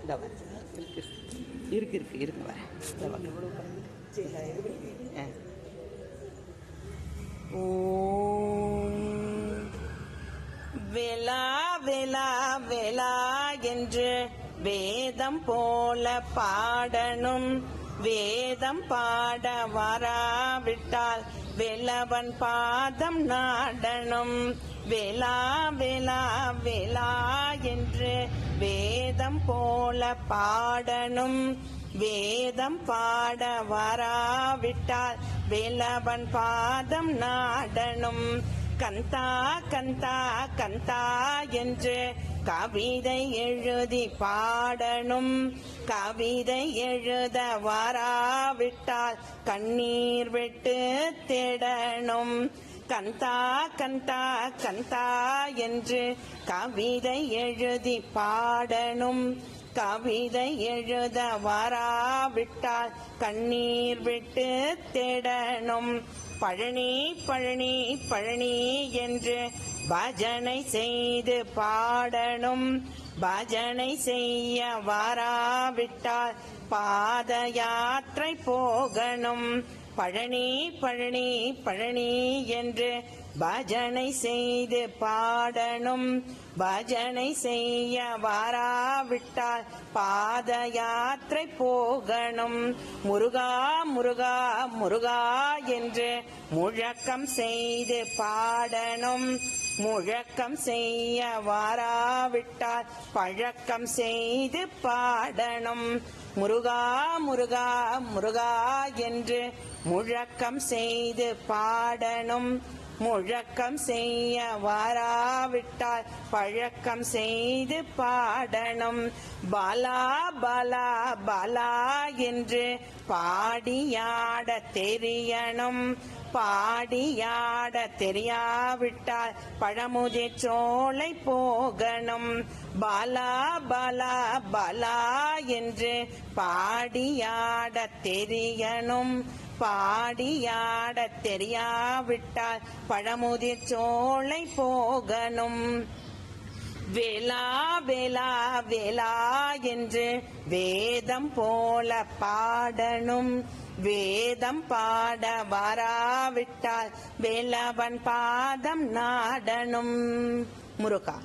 இந்த வர இருக்கு இருக்கு இருக்கு வர வேலா வேலா வேலா என்று வேதம் போல பாடணும். வேதம் பாட வராவிட்டால் வேலவன் பாதம் நாடணும். வேலா வேலா வேலா என்று வேதம் போல பாடணும். வேதம் பாட வராவிட்டால் வேலவன் பாதம் நாடணும். கந்தா கந்தா கந்தா என்று கவிதை எழுதி பாடணும். கவிதை எழுத வராவிட்டால் கண்ணீர் விட்டு தேடணும். கந்தா கந்தா கந்தா என்று கவிதை எழுதி பாடணும். கவிதை எழுத வராவிட்டால் கண்ணீர் விட்டு தேடணும். பழனி பழனி பழனி என்று பஜனை செய்து பாடணும். பஜனை செய்ய வராவிட்டால் பாத யாத்திரை போகணும். பழனி பழனி பழனி என்று பஜனை செய்து பாடணும். பஜனை செய்ய வராவிட்டால் பாத யாத்திரை போகணும். முருகா முருகா முருகா என்று முழக்கம் செய்து பாடணும். முழக்கம் செய்ய வராவிட்டால் பழக்கம் செய்து பாடணும். முருகா முருகா முருகா என்று முழக்கம் செய்து பாடணும். முழக்கம் செய்ய வராவிட்டால் பழக்கம் செய்து பாடணும். பாலா பாலா பாலா என்று பாடியாட தெரியணும். பாடியாட தெரியாவிட்டால் பழமுதிர் சோலை போகணும். பாலா பாலா பாலா என்று பாடியாட தெரியணும். பாடியாட தெரியாவிட்டால் பழமுதிர் சோலை போகணும். வேலா வேலா வேலா என்று வேதம் போல பாடணும். வேதம் பாட வராவிட்டால் வேலவன் பாதம் நாடணும். முருகா.